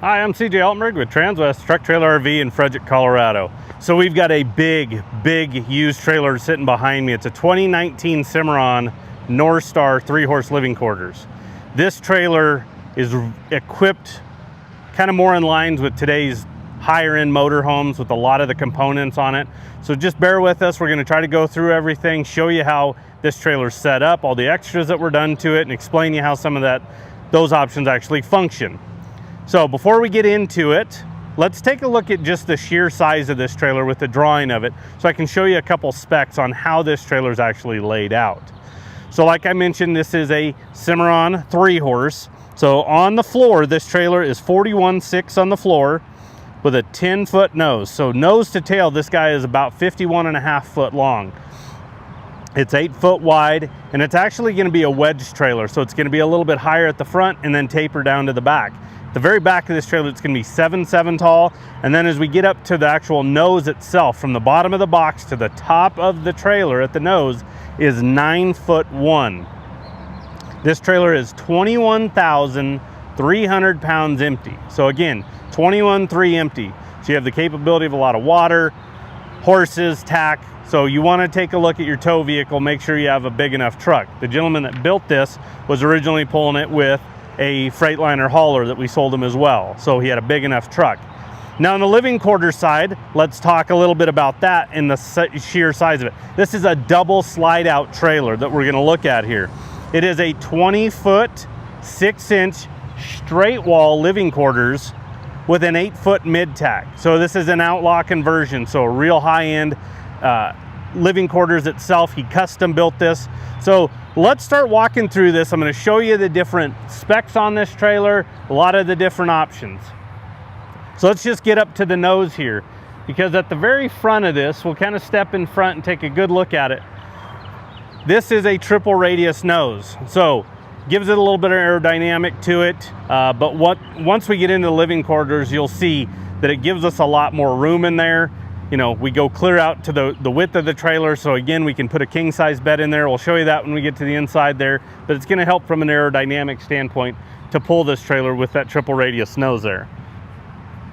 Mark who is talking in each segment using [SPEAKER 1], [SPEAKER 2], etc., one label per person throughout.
[SPEAKER 1] Hi, I'm CJ Altenberg with Transwest Truck Trailer RV in Frederick, Colorado. So we've got a big used trailer sitting behind me. It's a 2019 Cimarron Norstar 3-horse living quarters. This trailer is equipped kind of more in lines with today's higher end motorhomes with a lot of the components on it. So just bear with us. We're going to try to go through everything, show you how this trailer's set up, all the extras that were done to it, and explain you how some of those options actually function. So before we get into it, let's take a look at just the sheer size of this trailer with the drawing of it, so I can show you a couple specs on how this trailer is actually laid out. So like I mentioned, this is a Cimarron 3-horse. So on the floor, this trailer is 41.6 on the floor with a 10-foot nose. So nose to tail, this guy is about 51.5 foot long. It's 8 foot wide, and it's actually going to be a wedge trailer. So it's going to be a little bit higher at the front and then taper down to the back. The very back of this trailer, it's going to be 7'7" tall, and then as we get up to the actual nose itself, from the bottom of the box to the top of the trailer at the nose is 9'1". This trailer is 21,300 pounds empty. So again, 21.3 empty. So you have the capability of a lot of water, horses, tack. So you want to take a look at your tow vehicle, make sure you have a big enough truck. The gentleman that built this was originally pulling it with a Freightliner hauler that we sold him as well. So he had a big enough truck. Now on the living quarters side, let's talk a little bit about that and the sheer size of it. This is a double slide out trailer that we're going to look at here. It is a 20-foot, 6-inch straight wall living quarters with an 8-foot mid tack. So this is an outlaw conversion, so a real high-end living quarters itself. He custom built this. So let's start walking through this. I'm going to show you the different specs on this trailer, a lot of the different options. So let's just get up to the nose here, because at the very front of this, we'll kind of step in front and take a good look at it. This is a triple radius nose, so gives it a little bit of aerodynamic to it, but once we get into the living quarters, you'll see that it gives us a lot more room in there. You know, we go clear out to the width of the trailer, so again, we can put a king size bed in there. We'll show you that when we get to the inside there, but it's going to help from an aerodynamic standpoint to pull this trailer with that triple radius nose there.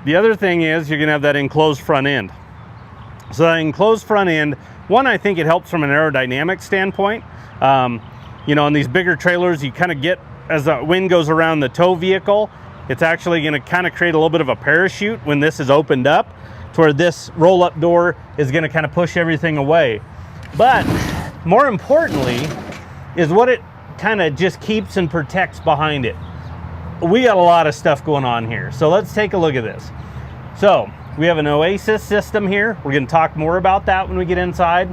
[SPEAKER 1] The other thing is you're going to have that enclosed front end. So that enclosed front end, one, I think it helps from an aerodynamic standpoint. You know, on these bigger trailers, you kind of get, as the wind goes around the tow vehicle, it's actually going to kind of create a little bit of a parachute when this is opened up, to where this roll-up door is going to kind of push everything away. But more importantly is what it kind of just keeps and protects behind it. We got a lot of stuff going on here, so let's take a look at this. So we have an Oasis system here. We're going to talk more about that when we get inside.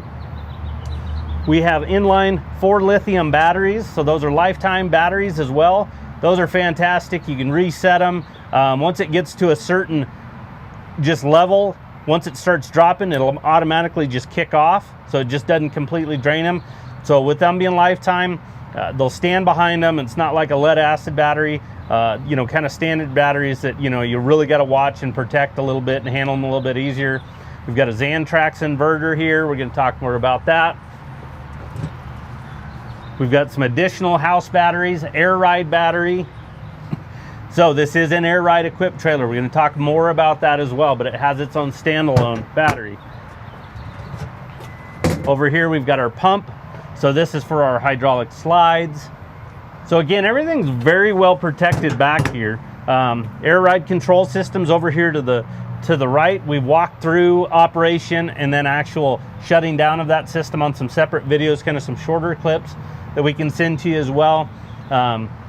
[SPEAKER 1] We have inline 4 lithium batteries, so those are lifetime batteries as well. Those are fantastic. You can reset them. Once it gets to a certain just level, once it starts dropping, it'll automatically just kick off, so it just doesn't completely drain them. So with them being lifetime, they'll stand behind them. It's not like a lead acid battery, you know, kind of standard batteries that, you know, you really got to watch and protect a little bit and handle them a little bit easier. We've got a Xantrax inverter here. We're going to talk more about that. We've got some additional house batteries, air ride battery. So this is an air ride equipped trailer. We're going to talk more about that as well, but it has its own standalone battery. Over here we've got our pump. So this is for our hydraulic slides. So again, everything's very well protected back here. Air ride control systems over here to the right. We've walked through operation and then actual shutting down of that system on some separate videos, kind of some shorter clips that we can send to you as well.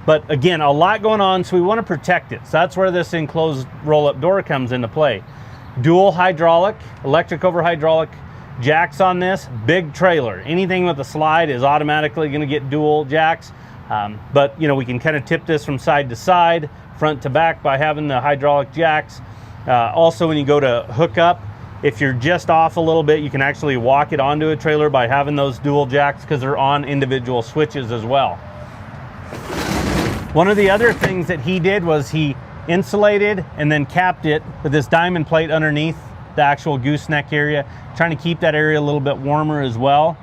[SPEAKER 1] But again, a lot going on, so we want to protect it. So that's where this enclosed roll-up door comes into play. Dual hydraulic, electric over hydraulic jacks on this. Big trailer. Anything with a slide is automatically going to get dual jacks. But you know, we can kind of tip this from side to side, front to back by having the hydraulic jacks. Also, when you go to hook up, if you're just off a little bit, you can actually walk it onto a trailer by having those dual jacks, because they're on individual switches as well. One of the other things that he did was he insulated and then capped it with this diamond plate underneath the actual gooseneck area, trying to keep that area a little bit warmer as well.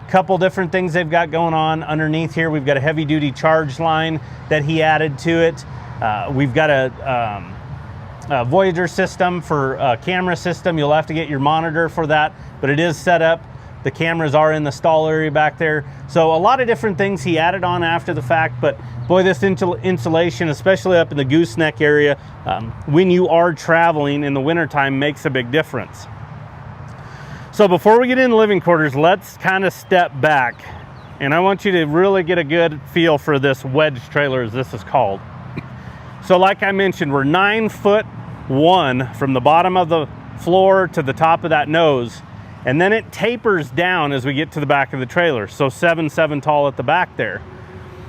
[SPEAKER 1] Couple different things they've got going on underneath here. We've got a heavy duty charge line that he added to it. We've got a Voyager system for a camera system. You'll have to get your monitor for that, but it is set up. The cameras are in the stall area back there. So a lot of different things he added on after the fact, but boy, this insulation, especially up in the gooseneck area, when you are traveling in the wintertime, makes a big difference. So before we get into living quarters, let's kind of step back, and I want you to really get a good feel for this Wedge trailer, as this is called. So like I mentioned, we're 9'1" from the bottom of the floor to the top of that nose, and then it tapers down as we get to the back of the trailer. So 7'7" tall at the back there.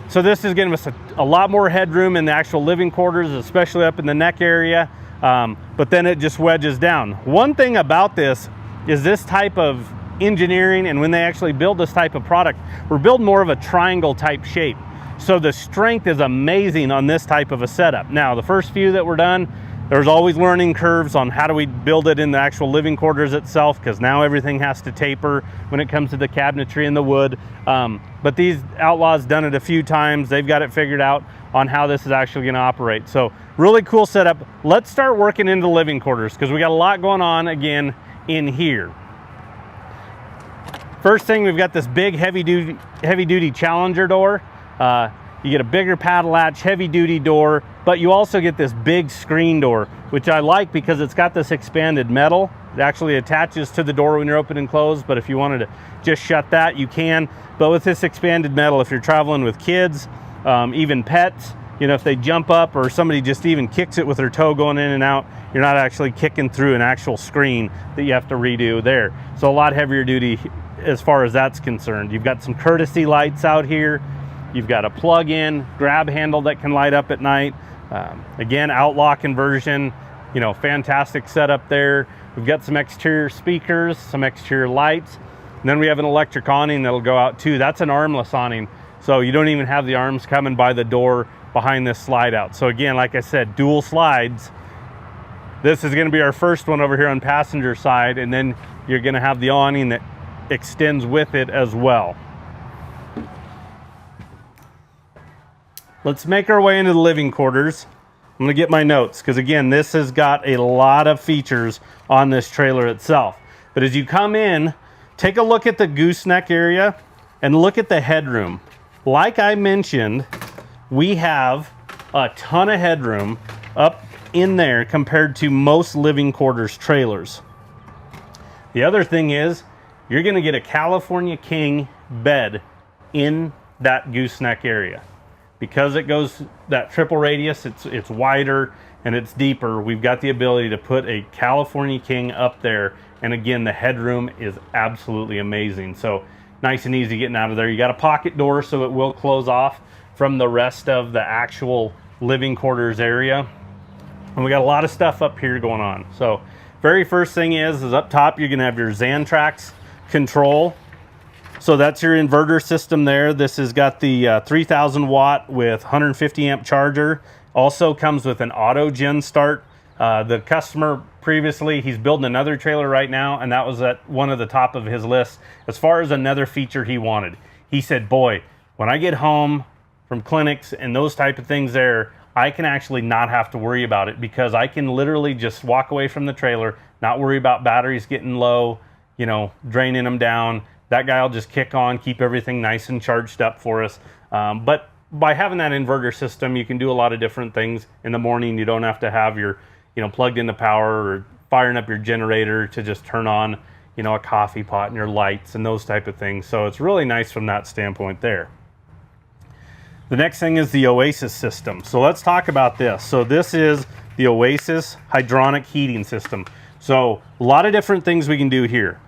[SPEAKER 1] So this is giving us a lot more headroom in the actual living quarters, especially up in the neck area, but then it just wedges down. One thing about this is this type of engineering, and when they actually build this type of product, we're building more of a triangle type shape. So the strength is amazing on this type of a setup. Now, the first few that were done, there's always learning curves on how do we build it in the actual living quarters itself, because now everything has to taper when it comes to the cabinetry and the wood. But these outlaws done it a few times. They've got it figured out on how this is actually going to operate. So really cool setup. Let's start working into the living quarters, because we got a lot going on again in here. First thing, we've got this big heavy duty Challenger door. You get a bigger paddle latch, heavy duty door, but you also get this big screen door, which I like because it's got this expanded metal. It actually attaches to the door when you're open and closed, but if you wanted to just shut that, you can. But with this expanded metal, if you're traveling with kids, even pets, you know, if they jump up or somebody just even kicks it with their toe going in and out, you're not actually kicking through an actual screen that you have to redo there. So a lot heavier duty as far as that's concerned. You've got some courtesy lights out here. You've got a plug-in grab handle that can light up at night. Again, outlaw conversion, you know, fantastic setup there. We've got some exterior speakers, some exterior lights, and then we have an electric awning that'll go out too. That's an armless awning, so you don't even have the arms coming by the door behind this slide out. So again, like I said, dual slides. This is going to be our first one over here on passenger side, and then you're going to have the awning that extends with it as well. Let's make our way into the living quarters. I'm going to get my notes, because again, this has got a lot of features on this trailer itself. But as you come in, take a look at the gooseneck area and look at the headroom. Like I mentioned, we have a ton of headroom up in there compared to most living quarters trailers. The other thing is, you're going to get a California King bed in that gooseneck area. Because it goes that triple radius, it's wider and it's deeper. We've got the ability to put a California King up there, and again, the headroom is absolutely amazing. So nice and easy getting out of there. You got a pocket door, so it will close off from the rest of the actual living quarters area. And we got a lot of stuff up here going on. So very first thing is up top, you're gonna have your Xantrax control. So that's your inverter system there. This has got the 3000 watt with 150 amp charger. Also comes with an auto gen start. The customer previously, he's building another trailer right now, and that was at one of the top of his list as far as another feature he wanted. He said, boy, when I get home from clinics and those type of things there, I can actually not have to worry about it, because I can literally just walk away from the trailer, not worry about batteries getting low, you know, draining them down. That guy will just kick on, keep everything nice and charged up for us. But by having that inverter system, you can do a lot of different things. In the morning, you don't have to have your, you know, plugged into power or firing up your generator to just turn on, you know, a coffee pot and your lights and those type of things. So it's really nice from that standpoint there. The next thing is the Oasis system. So let's talk about this. So this is the Oasis hydronic heating system. So a lot of different things we can do here.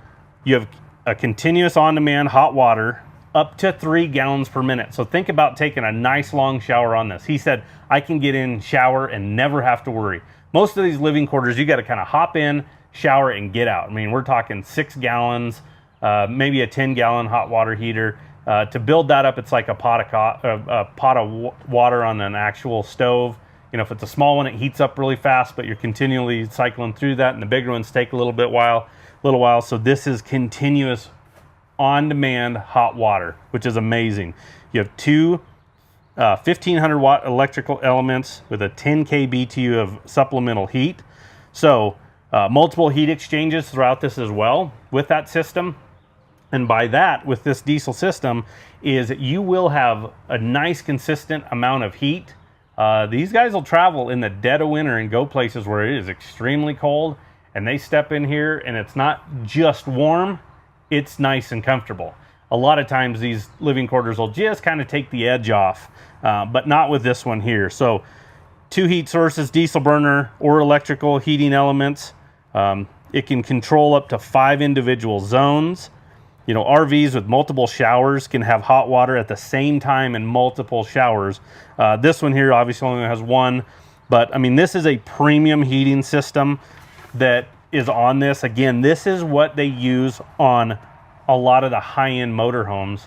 [SPEAKER 1] You have a continuous on-demand hot water up to 3 gallons per minute. So think about taking a nice long shower on this. He said, I can get in, shower, and never have to worry. Most of these living quarters, you got to kind of hop in, shower, and get out. I mean, we're talking 6 gallons, maybe a 10-gallon hot water heater. To build that up, it's like a pot of water on an actual stove. You know, if it's a small one, it heats up really fast, but you're continually cycling through that, and the bigger ones take a little while. So this is continuous on-demand hot water, which is amazing. You have 2 1500 watt electrical elements with a 10K BTU of supplemental heat. So multiple heat exchanges throughout this as well with that system. And by that, with this diesel system, is you will have a nice consistent amount of heat. These guys will travel in the dead of winter and go places where it is extremely cold, and they step in here and it's not just warm, it's nice and comfortable. A lot of times these living quarters will just kind of take the edge off, but not with this one here. So 2 heat sources, diesel burner or electrical heating elements. It can control up to 5 individual zones. You know, RVs with multiple showers can have hot water at the same time in multiple showers. This one here obviously only has one, but I mean, this is a premium heating system that is on this. Again, this is what they use on a lot of the high-end motorhomes,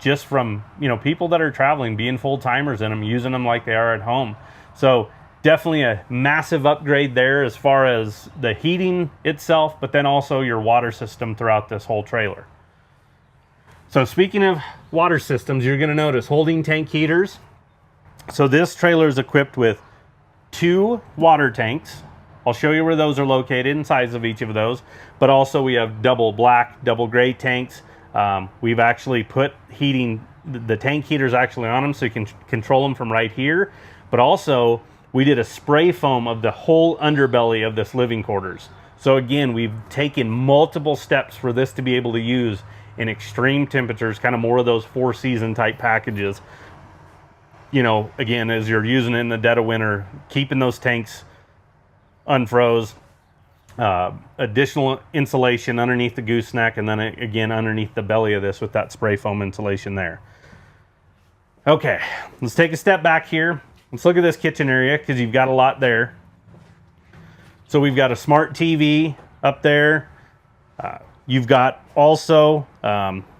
[SPEAKER 1] just from, you know, people that are traveling, being full-timers in them, using them like they are at home. So definitely a massive upgrade there as far as the heating itself, but then also your water system throughout this whole trailer. So speaking of water systems, you're going to notice holding tank heaters. So this trailer is equipped with 2 water tanks. I'll show you where those are located and size of each of those. But also we have double black, double gray tanks. We've actually put heating, the tank heaters actually on them so you can control them from right here. But also we did a spray foam of the whole underbelly of this living quarters. So again, we've taken multiple steps for this to be able to use in extreme temperatures, kind of more of those 4-season type packages. You know, again, as you're using it in the dead of winter, keeping those tanks unfroze, additional insulation underneath the gooseneck, and then again underneath the belly of this with that spray foam insulation there. Okay, let's take a step back here. Let's look at this kitchen area because you've got a lot there. So we've got a smart TV up there. You've got also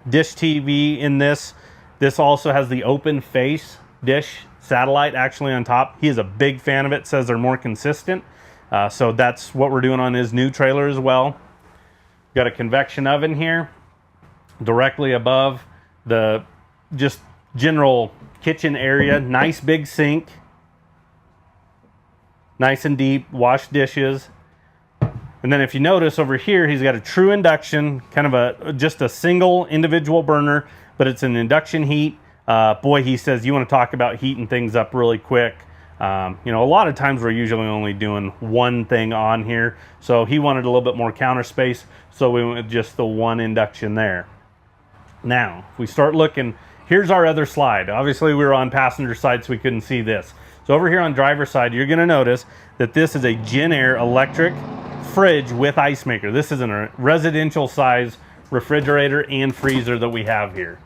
[SPEAKER 1] dish TV in this. This also has the open face dish satellite actually on top. He is a big fan of it, says they're more consistent. So that's what we're doing on his new trailer as well. Got a convection oven here directly above the just general kitchen area. Nice big sink. Nice and deep, wash dishes. And then if you notice over here, he's got a true induction, kind of just a single individual burner, but it's an induction heat. Boy, he says, you want to talk about heating things up really quick. You know, a lot of times we're usually only doing one thing on here. So he wanted a little bit more counter space, so we went with just the one induction there. Now, if we start looking, here's our other slide. Obviously, we were on passenger side, so we couldn't see this. So over here on driver's side, you're going to notice that this is a Genair electric fridge with ice maker. This is a residential size refrigerator and freezer that we have here.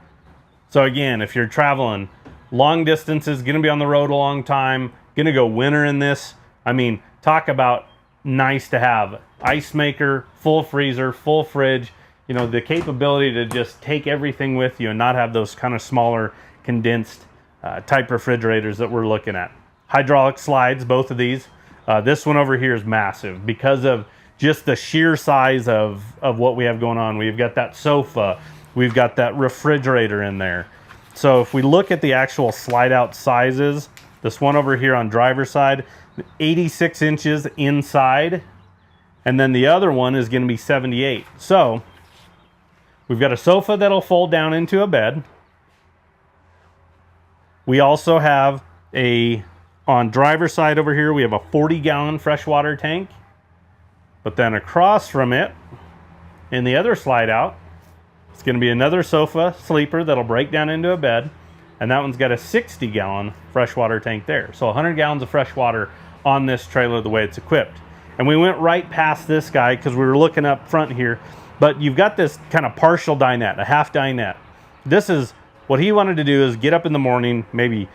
[SPEAKER 1] So again, if you're traveling long distances, going to be on the road a long time, going to go winter in this, I mean, talk about nice to have. Ice maker, full freezer, full fridge, you know, the capability to just take everything with you and not have those kind of smaller condensed type refrigerators that we're looking at. Hydraulic slides, both of these. This one over here is massive because of just the sheer size of what we have going on. We've got that sofa, we've got that refrigerator in there. So if we look at the actual slide out sizes, this one over here on driver's side, 86 inches inside, and then the other one is going to be 78. So we've got a sofa that'll fold down into a bed. We also have on driver's side over here, we have a 40-gallon freshwater tank. But then across from it, in the other slide out, it's going to be another sofa sleeper that'll break down into a bed. And that one's got a 60-gallon freshwater tank there. So 100 gallons of fresh water on this trailer the way it's equipped. And we went right past this guy because we were looking up front here. But you've got this kind of partial dinette, a half dinette. This is what he wanted to do, is get up in the morning, maybe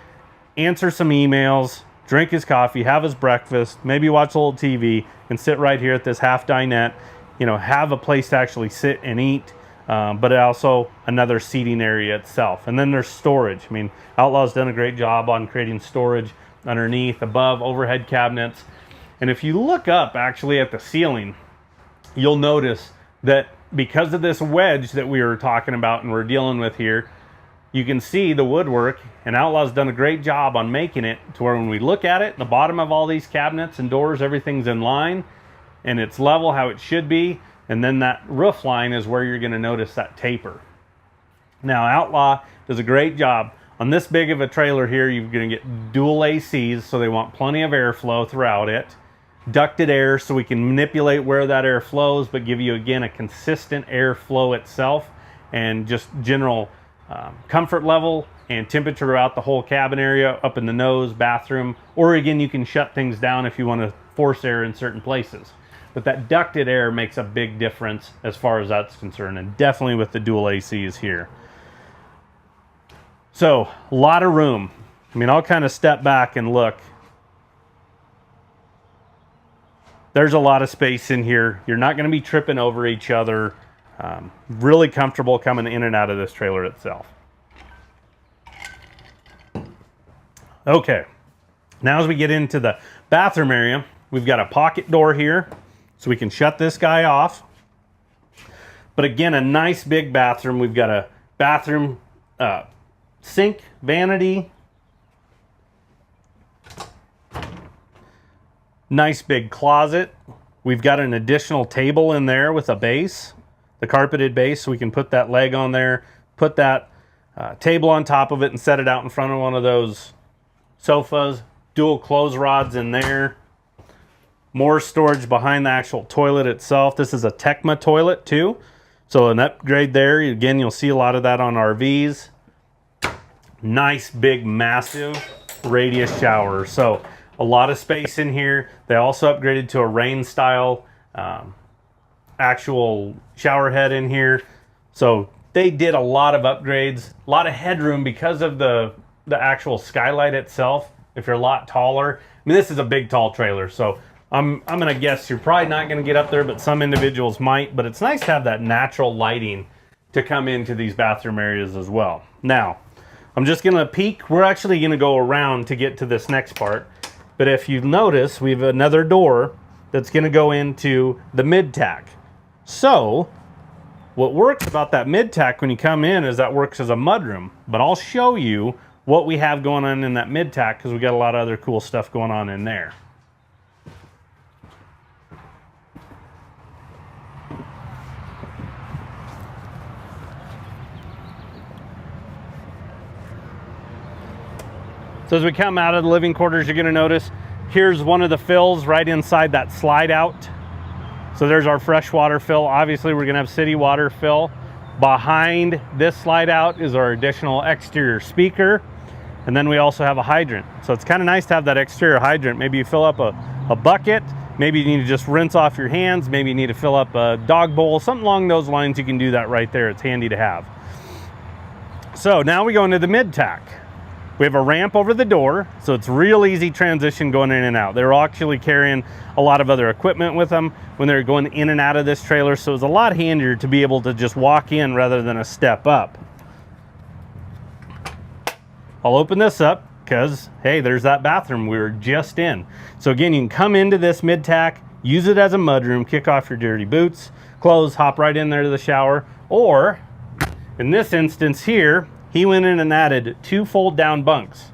[SPEAKER 1] answer some emails, drink his coffee, have his breakfast, maybe watch a little TV, and sit right here at this half dinette. You know, have a place to actually sit and eat, but also another seating area itself. And then there's storage. I mean, Outlaw's done a great job on creating storage underneath, above, overhead cabinets. And if you look up actually at the ceiling, you'll notice that because of this wedge that we were talking about and we're dealing with here, you can see the woodwork, and Outlaw's done a great job on making it to where when we look at it, the bottom of all these cabinets and doors, everything's in line and it's level how it should be. And then that roof line is where you're going to notice that taper. Now Outlaw does a great job. On this big of a trailer here, you're going to get dual ACs, so they want plenty of airflow throughout it. Ducted air, so we can manipulate where that air flows, but give you, again, a consistent airflow itself, and just general comfort level and temperature throughout the whole cabin area, up in the nose, bathroom, or again, you can shut things down if you want to force air in certain places. But that ducted air makes a big difference as far as that's concerned, and definitely with the dual ACs here. So, a lot of room. I mean, I'll kind of step back and look. There's a lot of space in here. You're not going to be tripping over each other. Really comfortable coming in and out of this trailer itself. Okay, now as we get into the bathroom area, we've got a pocket door here, so we can shut this guy off. But again, a nice big bathroom. We've got a bathroom sink, vanity, nice big closet. We've got an additional table in there with a base, the carpeted base, so we can put that leg on there, put that table on top of it and set it out in front of one of those sofas. Dual clothes rods in there. More storage behind the actual toilet itself. This is a Tecma toilet too, so an upgrade there. Again, you'll see a lot of that on RVs. Nice big massive radius shower, so a lot of space in here. They also upgraded to a rain style actual shower head in here, so they did a lot of upgrades, a lot of headroom because of the actual skylight itself. If you're a lot taller, I mean, this is a big tall trailer, so I'm gonna guess you're probably not gonna get up there, but some individuals might. But it's nice to have that natural lighting to come into these bathroom areas as well. Now I'm just gonna peek. We're actually gonna go around to get to this next part. But if you notice, we have another door that's gonna go into the mid-tack. So what works about that mid-tack when you come in is that works as a mudroom. But I'll show you what we have going on in that mid-tack, because we got a lot of other cool stuff going on in there. So as we come out of the living quarters, you're going to notice here's one of the fills right inside that slide out. So there's our freshwater fill. Obviously, we're going to have city water fill. Behind this slide out is our additional exterior speaker. And then we also have a hydrant. So it's kind of nice to have that exterior hydrant. Maybe you fill up a bucket. Maybe you need to just rinse off your hands. Maybe you need to fill up a dog bowl. Something along those lines. You can do that right there. It's handy to have. So now we go into the mid-tack. We have a ramp over the door, so it's real easy transition going in and out. They're actually carrying a lot of other equipment with them when they're going in and out of this trailer, so it's a lot handier to be able to just walk in rather than a step up. I'll open this up because, hey, there's that bathroom we were just in. So again, you can come into this mid-tack, use it as a mudroom, kick off your dirty boots, clothes, hop right in there to the shower, or in this instance here, he went in and added 2 fold-down bunks.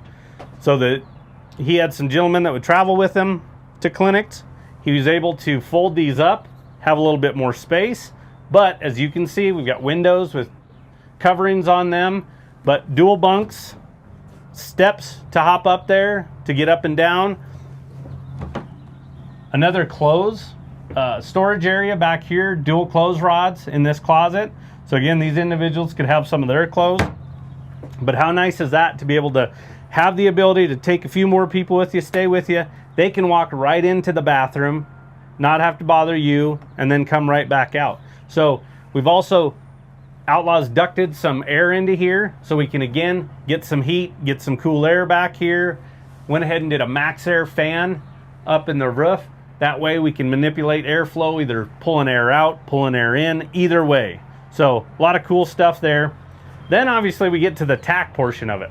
[SPEAKER 1] So that he had some gentlemen that would travel with him to clinics. He was able to fold these up, have a little bit more space. But as you can see, we've got windows with coverings on them, but dual bunks, steps to hop up there to get up and down. Another clothes storage area back here, dual clothes rods in this closet. So again, these individuals could have some of their clothes. But how nice is that to be able to have the ability to take a few more people with you, stay with you. They can walk right into the bathroom, not have to bother you, and then come right back out. So we've also, Outlaw's ducted some air into here so we can again get some heat, get some cool air back here. Went ahead and did a max air fan up in the roof. That way we can manipulate airflow, either pulling air out, pulling air in, either way. So a lot of cool stuff there. Then obviously we get to the tack portion of it.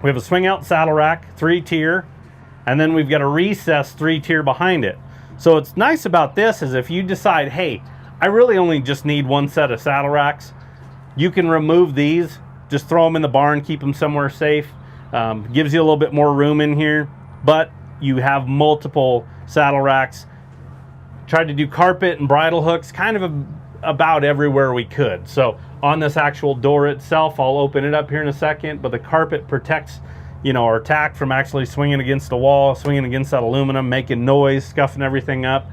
[SPEAKER 1] We have a swing out saddle rack, 3-tier, and then we've got a recessed 3-tier behind it. So what's nice about this is if you decide, hey, I really only just need one set of saddle racks, you can remove these, just throw them in the barn, keep them somewhere safe. Gives you a little bit more room in here, but you have multiple saddle racks. Tried to do carpet and bridle hooks kind of about everywhere we could. So on this actual door itself, I'll open it up here in a second, but the carpet protects, you know, our tack from actually swinging against the wall, swinging against that aluminum, making noise, scuffing everything up.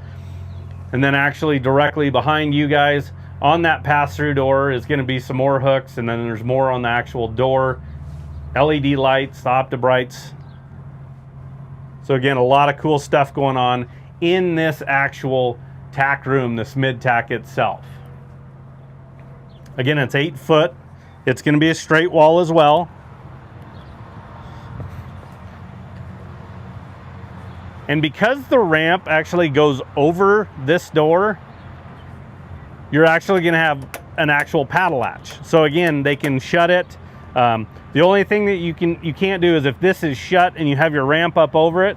[SPEAKER 1] And then actually directly behind you guys on that pass-through door is going to be some more hooks, and then there's more on the actual door. LED lights, the Optibrights. So again, a lot of cool stuff going on in this actual tack room, this mid-tack itself. Again, it's 8 foot. It's going to be a straight wall as well. And because the ramp actually goes over this door, you're actually going to have an actual paddle latch. So again, they can shut it. The only thing that you can't do is if this is shut and you have your ramp up over it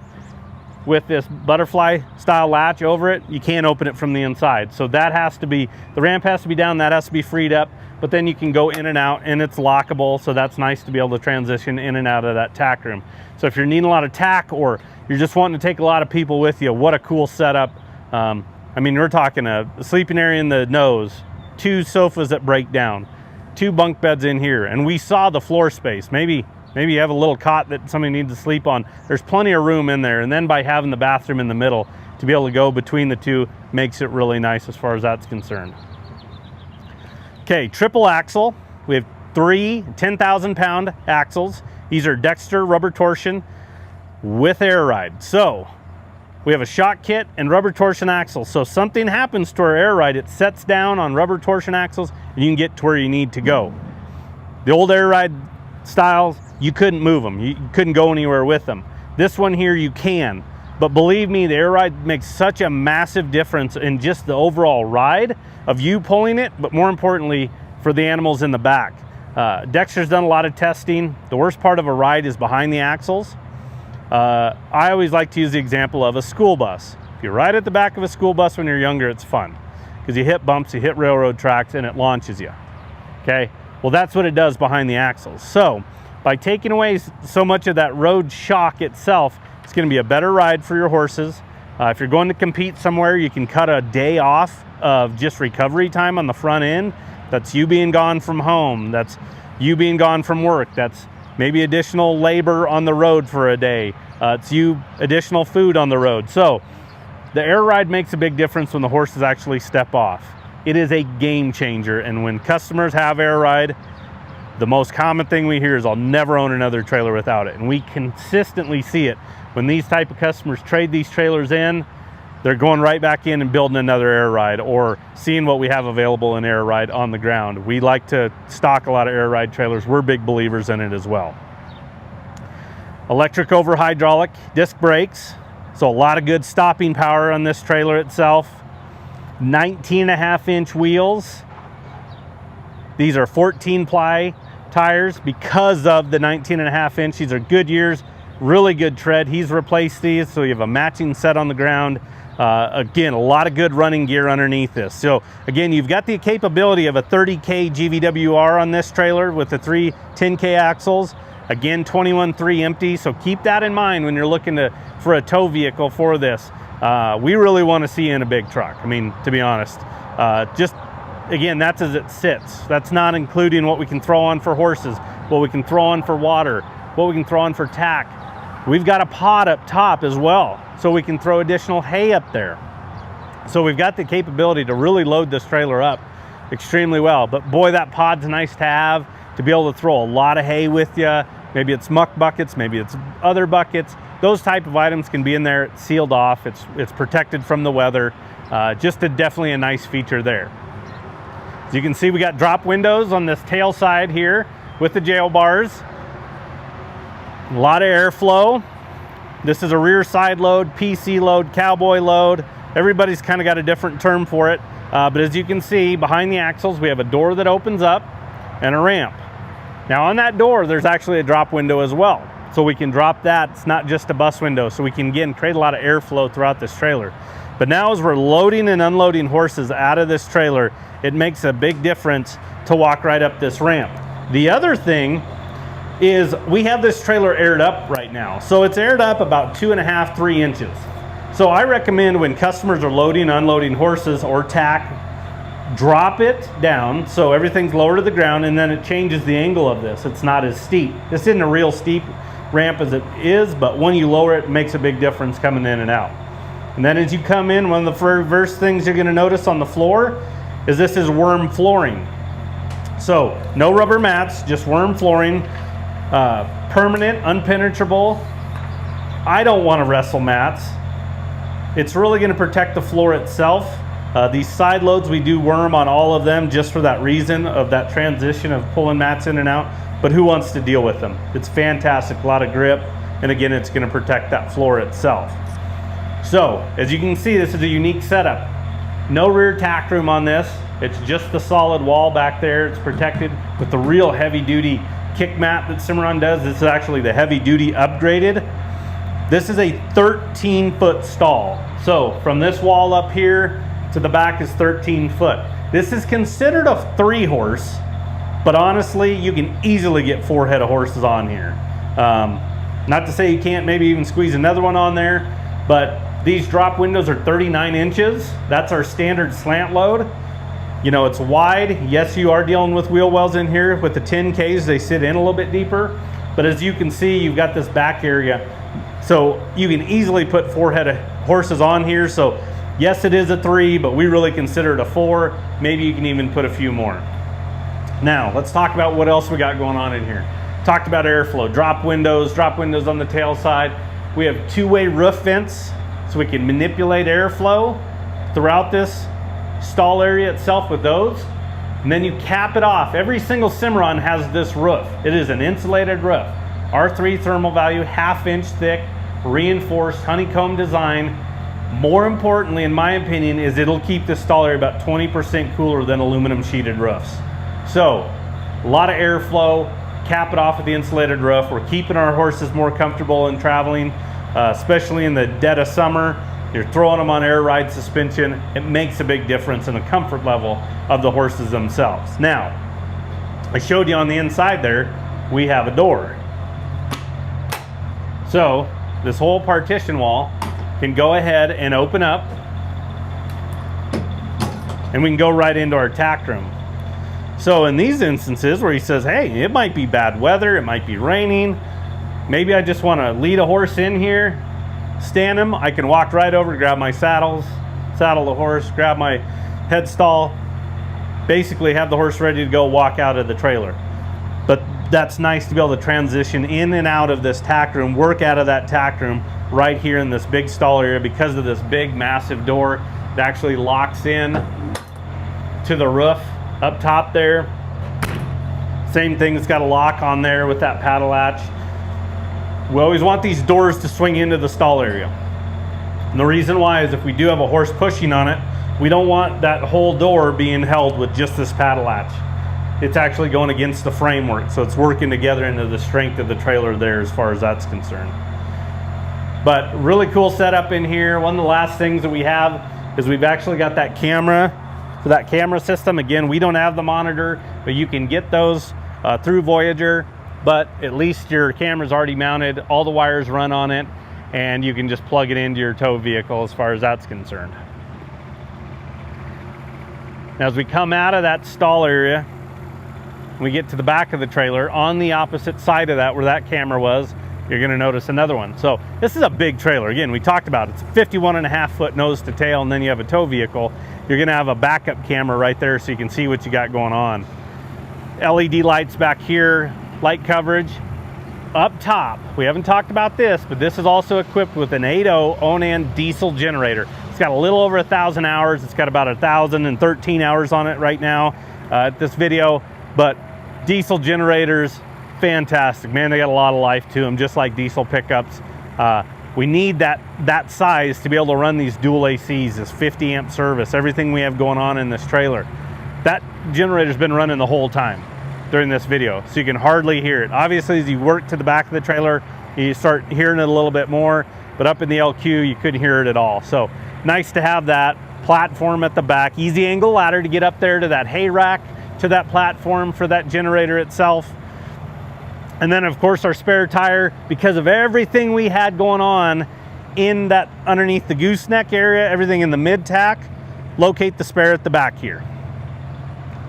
[SPEAKER 1] with this butterfly style latch over it, you can't open it from the inside. So that has to be, the ramp has to be down, that has to be freed up, but then you can go in and out, and it's lockable. So that's nice to be able to transition in and out of that tack room. So if you're needing a lot of tack, or you're just wanting to take a lot of people with you, what a cool setup. I mean, we're talking a sleeping area in the nose, 2 sofas that break down, 2 bunk beds in here, and we saw the floor space. Maybe you have a little cot that somebody needs to sleep on. There's plenty of room in there, and then by having the bathroom in the middle to be able to go between the two makes it really nice as far as that's concerned. Okay, triple axle. We have 3 10,000-pound axles. These are Dexter rubber torsion with air ride. So we have a shock kit and rubber torsion axles. So something happens to our air ride, it sets down on rubber torsion axles, and you can get to where you need to go. The old air ride styles, you couldn't move them. You couldn't go anywhere with them. This one here, you can. But believe me, the air ride makes such a massive difference in just the overall ride of you pulling it, but more importantly, for the animals in the back. Dexter's done a lot of testing. The worst part of a ride is behind the axles. I always like to use the example of a school bus. If you ride at the back of a school bus when you're younger, it's fun because you hit bumps, you hit railroad tracks, and it launches you. Okay, well, that's what it does behind the axles. So by taking away so much of that road shock itself, it's going to be a better ride for your horses. If you're going to compete somewhere, you can cut a day off of just recovery time on the front end. That's you being gone from home. That's you being gone from work. That's maybe additional labor on the road for a day. It's you additional food on the road. So the air ride makes a big difference when the horses actually step off. It is a game changer. And when customers have air ride, the most common thing we hear is, I'll never own another trailer without it. And we consistently see it. When these type of customers trade these trailers in, they're going right back in and building another air ride, or seeing what we have available in air ride on the ground. We like to stock a lot of air ride trailers. We're big believers in it as well. Electric over hydraulic disc brakes. So a lot of good stopping power on this trailer itself. 19.5-inch wheels. These are 14-ply tires because of the 19.5-inch. These are Goodyears, really good tread. He's replaced these, so you have a matching set on the ground. Again, a lot of good running gear underneath this. So again, you've got the capability of a 30K GVWR on this trailer with the 3 10K axles. Again, 21.3 empty, so keep that in mind when you're looking for a tow vehicle for this. We really want to see you in a big truck. I mean, to be honest, just again, that's as it sits. That's not including what we can throw on for horses, what we can throw on for water, what we can throw on for tack. We've got a pod up top as well, so we can throw additional hay up there. So we've got the capability to really load this trailer up extremely well. But boy, that pod's nice to have, to be able to throw a lot of hay with you. Maybe it's muck buckets, maybe it's other buckets. Those type of items can be in there, it's sealed off, it's protected from the weather. Definitely a nice feature there. As you can see, we got drop windows on this tail side here with the jail bars. A lot of airflow. This is a rear side load, PC load, cowboy load. Everybody's kind of got a different term for it. But as you can see, behind the axles, we have a door that opens up and a ramp. Now on that door, there's actually a drop window as well. So we can drop that. It's not just a bus window. So we can, again, create a lot of airflow throughout this trailer. But now as we're loading and unloading horses out of this trailer, it makes a big difference to walk right up this ramp. The other thing is we have this trailer aired up right now. So it's aired up about 2.5, 3 inches. So I recommend when customers are loading, unloading horses or tack, drop it down so everything's lower to the ground, and then it changes the angle of this. It's not as steep. This isn't a real steep ramp as it is, but when you lower it, it makes a big difference coming in and out. And then as you come in, one of the first things you're gonna notice on the floor is this is worm flooring. So no rubber mats, just worm flooring. Permanent, unpenetrable. I don't want to wrestle mats. It's really going to protect the floor itself. These side loads, we do worm on all of them just for that reason of that transition of pulling mats in and out. But who wants to deal with them? It's fantastic, a lot of grip. And again, it's going to protect that floor itself. So as you can see, this is a unique setup. No rear tack room on this. It's just the solid wall back there. It's protected with the real heavy duty kick mat that Cimarron does. This is actually the heavy duty upgraded. This is a 13-foot stall. So from this wall up here to the back is 13 foot. This is considered a 3-horse, but honestly, you can easily get 4 head of horses on here. Not to say you can't maybe even squeeze another one on there, but these drop windows are 39 inches. That's our standard slant load. You know, it's wide. Yes, you are dealing with wheel wells in here. With the 10Ks, they sit in a little bit deeper. But as you can see, you've got this back area. So you can easily put 4 head of horses on here. So yes, it is a 3, but we really consider it a 4. Maybe you can even put a few more. Now, let's talk about what else we got going on in here. Talked about airflow, drop windows on the tail side. We have 2-way roof vents, so we can manipulate airflow throughout this stall area itself with those, and then you cap it off. Every single Cimarron has this roof. It is an insulated roof. R3 thermal value, 1/2 inch thick, reinforced honeycomb design. More importantly, in my opinion, is it'll keep this stall area about 20% cooler than aluminum sheeted roofs. So a lot of airflow, cap it off with the insulated roof. We're keeping our horses more comfortable in traveling, especially in the dead of summer. You're throwing them on air ride suspension. It makes a big difference in the comfort level of the horses themselves. Now, I showed you on the inside there, we have a door. So this whole partition wall can go ahead and open up, and we can go right into our tack room. So in these instances where he says, hey, it might be bad weather, it might be raining, maybe I just want to lead a horse in here, stand him, I can walk right over, grab my saddle the horse, grab my head stall, basically have the horse ready to go, walk out of the trailer. But that's nice to be able to transition in and out of this tack room, work out of that tack room right here in this big stall area because of this big massive door that actually locks in to the roof up top there. Same thing, it's got a lock on there with that paddle latch. We always want these doors to swing into the stall area. And the reason why is if we do have a horse pushing on it, we don't want that whole door being held with just this paddle latch. It's actually going against the framework, so it's working together into the strength of the trailer there as far as that's concerned. But really cool setup in here. One of the last things that we have is we've actually got that camera for that camera system. Again, we don't have the monitor, but you can get those through Voyager. But at least your camera's already mounted, all the wires run on it, and you can just plug it into your tow vehicle as far as that's concerned. Now as we come out of that stall area, we get to the back of the trailer, on the opposite side of that where that camera was, you're gonna notice another one. So this is a big trailer. Again, we talked about it. It's 51.5 foot nose to tail, and then you have a tow vehicle. You're gonna have a backup camera right there so you can see what you got going on. LED lights back here, light coverage. Up top, we haven't talked about this, but this is also equipped with an 8.0 Onan diesel generator. It's got a little over 1,000 hours. It's got about 1,013 hours on it right now at this video, but diesel generators, fantastic, man. They got a lot of life to them, just like diesel pickups. We need that size to be able to run these dual ACs, this 50 amp service, everything we have going on in this trailer. That generator's been running the whole time during this video, so you can hardly hear it. Obviously, as you work to the back of the trailer, you start hearing it a little bit more, but up in the LQ, you couldn't hear it at all. So nice to have that platform at the back, easy angle ladder to get up there to that hay rack. to that platform for that generator itself. And then of course our spare tire, because of everything we had going on in that underneath the gooseneck area, everything in the mid tack, locate the spare at the back here.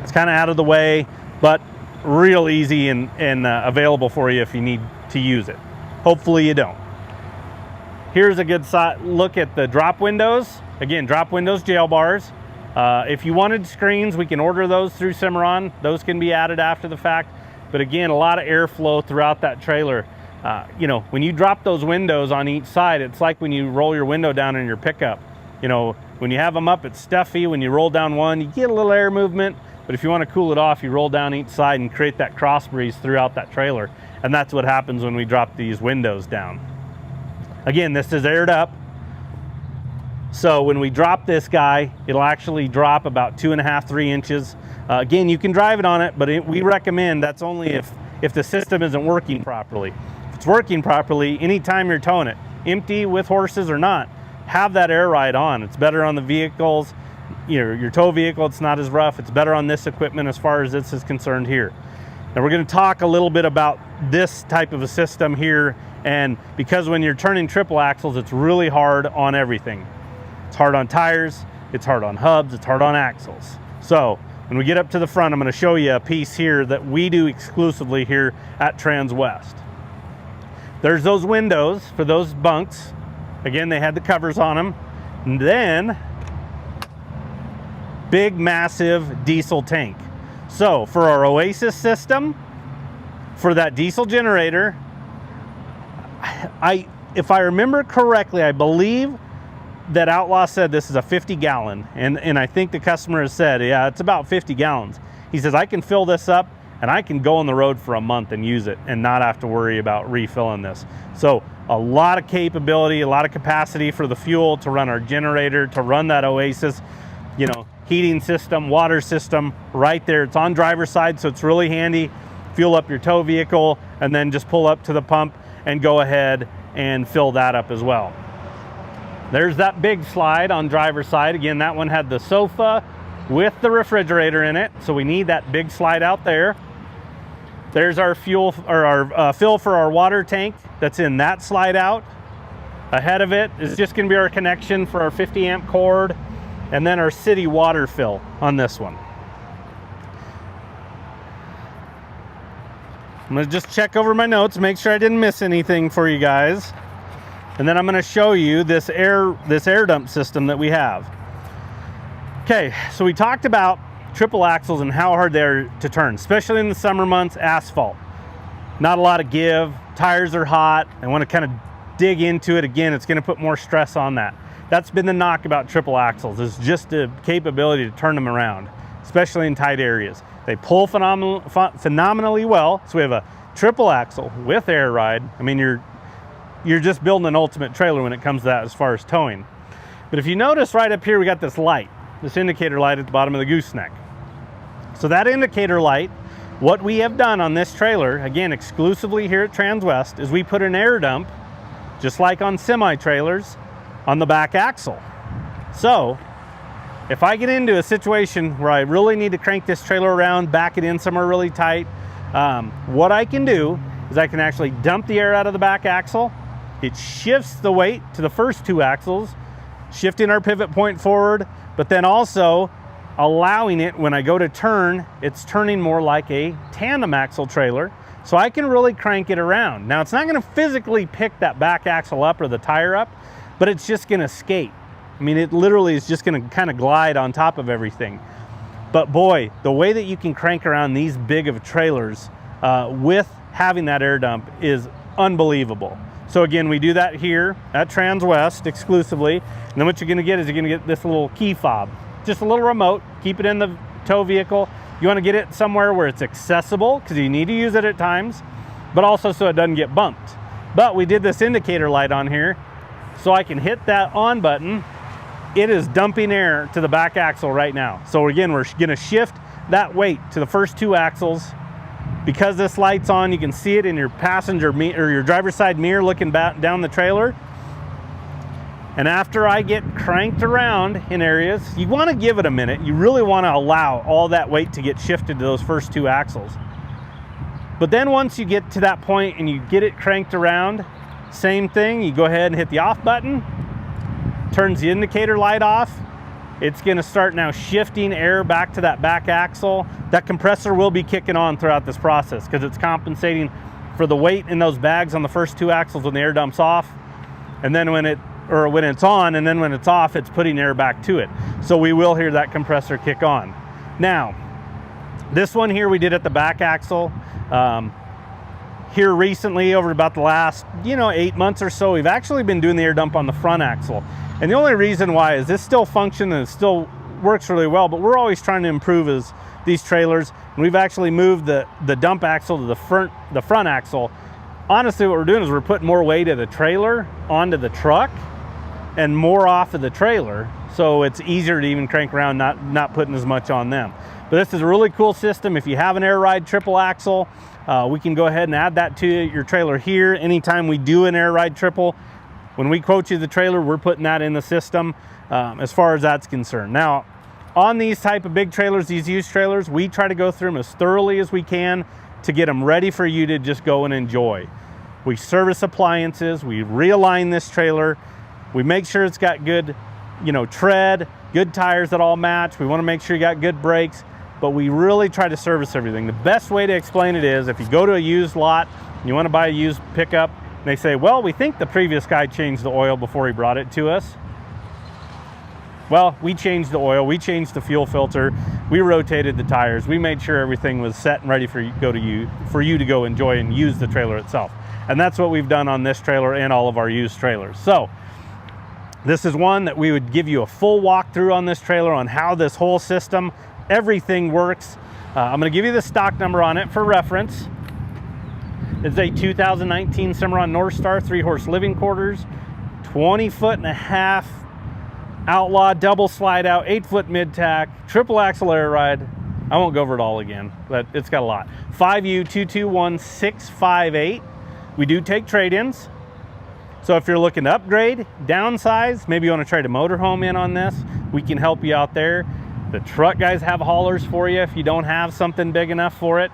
[SPEAKER 1] It's kind of out of the way, but real easy and available for you if you need to use it. Hopefully you don't. Here's a good look at the drop windows. Again, drop windows, jail bars. If you wanted screens, we can order those through Cimarron. Those can be added after the fact. But again, a lot of airflow throughout that trailer. You know, when you drop those windows on each side, it's like when you roll your window down in your pickup. You know, when you have them up, it's stuffy. When you roll down one, you get a little air movement. But if you want to cool it off, you roll down each side and create that cross breeze throughout that trailer. And that's what happens when we drop these windows down. Again, this is aired up. So when we drop this guy, it'll actually drop about 2.5, 3 inches. Again, you can drive it on it, but we recommend that's only if the system isn't working properly. If it's working properly, anytime you're towing it, empty with horses or not, have that air ride on. It's better on the vehicles. Your tow vehicle, it's not as rough. It's better on this equipment as far as this is concerned here. Now we're going to talk a little bit about this type of a system here, and because when you're turning triple axles, it's really hard on everything. It's hard on tires, it's hard on hubs, it's hard on axles. So when we get up to the front, I'm going to show you a piece here that we do exclusively here at Transwest. There's those windows for those bunks. Again, they had the covers on them. And then big, massive diesel tank. So for our Oasis system, for that diesel generator, if I remember correctly, I believe that Outlaw said this is a 50 gallon. And I think the customer has said, yeah, it's about 50 gallons. He says, I can fill this up and I can go on the road for a month and use it and not have to worry about refilling this. So a lot of capability, a lot of capacity for the fuel to run our generator, to run that Oasis, you know, heating system, water system right there. It's on driver's side, so it's really handy. Fuel up your tow vehicle and then just pull up to the pump and go ahead and fill that up as well. There's that big slide on driver's side. Again, that one had the sofa with the refrigerator in it, so we need that big slide out there. There's our fuel, or our fill for our water tank that's in that slide out. Ahead of it is just going to be our connection for our 50 amp cord, and then our city water fill on this one. I'm going to just check over my notes, make sure I didn't miss anything for you guys. And then I'm going to show you this air dump system that we have. Okay, so we talked about triple axles and how hard they are to turn, especially in the summer months, asphalt. Not a lot of give, tires are hot. I want to kind of dig into it again. It's going to put more stress on that. That's been the knock about triple axles, is just the capability to turn them around, especially in tight areas. They pull phenomenally well. So we have a triple axle with air ride. I mean, you're just building an ultimate trailer when it comes to that as far as towing. But if you notice right up here, we got this light, this indicator light at the bottom of the gooseneck. So that indicator light, what we have done on this trailer, again, exclusively here at Transwest, is we put an air dump, just like on semi-trailers, on the back axle. So if I get into a situation where I really need to crank this trailer around, back it in somewhere really tight, what I can do is I can actually dump the air out of the back axle. It shifts the weight to the first two axles, shifting our pivot point forward, but then also allowing it, when I go to turn, it's turning more like a tandem axle trailer, so I can really crank it around. Now, it's not going to physically pick that back axle up or the tire up, but it's just going to skate. I mean, it literally is just going to kind of glide on top of everything. But boy, the way that you can crank around these big of trailers with having that air dump is unbelievable. So again, we do that here at Transwest exclusively. And then what you're going to get is you're going to get this little key fob, just a little remote. Keep it in the tow vehicle. You want to get it somewhere where it's accessible, because you need to use it at times, but also so it doesn't get bumped. But we did this indicator light on here, so I can hit that on button. It is dumping air to the back axle right now. So again, we're going to shift that weight to the first two axles. Because this light's on, you can see it in your passenger or your driver's side mirror looking back down the trailer. And after I get cranked around in areas, you want to give it a minute. You really want to allow all that weight to get shifted to those first two axles. But then once you get to that point and you get it cranked around, same thing, you go ahead and hit the off button, turns the indicator light off. It's going to start now shifting air back to that back axle. That compressor will be kicking on throughout this process because it's compensating for the weight in those bags on the first two axles when the air dumps off. And then when it's on, and then when it's off, it's putting air back to it. So we will hear that compressor kick on. Now, this one here we did at the back axle. Here recently, over about the last 8 months or so, we've actually been doing the air dump on the front axle. And the only reason why is this still functions and it still works really well, but we're always trying to improve these trailers. And we've actually moved the dump axle to the front axle. Honestly, what we're doing is we're putting more weight of the trailer onto the truck and more off of the trailer, so it's easier to even crank around, not putting as much on them. But this is a really cool system. If you have an air ride triple axle, we can go ahead and add that to your trailer here. Anytime we do an air ride triple, when we quote you the trailer, we're putting that in the system as far as that's concerned. Now, on these type of big trailers, these used trailers, we try to go through them as thoroughly as we can to get them ready for you to just go and enjoy. We service appliances, we realign this trailer, we make sure it's got good, tread, good tires that all match. We want to make sure you got good brakes, but we really try to service everything. The best way to explain it is if you go to a used lot and you want to buy a used pickup, and they say, well, we think the previous guy changed the oil before he brought it to us. Well, we changed the oil, we changed the fuel filter, we rotated the tires, we made sure everything was set and ready for you to go enjoy and use the trailer itself. And that's what we've done on this trailer and all of our used trailers. So this is one that we would give you a full walkthrough on this trailer on how this whole system, everything works. I'm going to give you the stock number on it for reference. It's a 2019 Cimarron Norstar 3-horse living quarters, 20.5 foot Outlaw double slide out, 8-foot mid-tack, triple axle air ride. I won't go over it all again, but it's got a lot. 5U221658. We do take trade-ins. So if you're looking to upgrade, downsize, maybe you want to trade a motorhome in on this, we can help you out there. The truck guys have haulers for you if you don't have something big enough for it.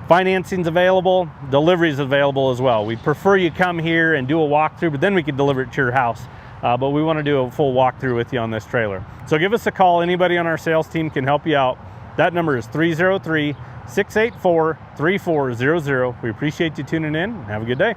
[SPEAKER 1] Financing's available, delivery's available as well. We prefer you come here and do a walkthrough, but then we can deliver it to your house. But we want to do a full walkthrough with you on this trailer. So give us a call. Anybody on our sales team can help you out. That number is 303-684-3400. We appreciate you tuning in. Have a good day.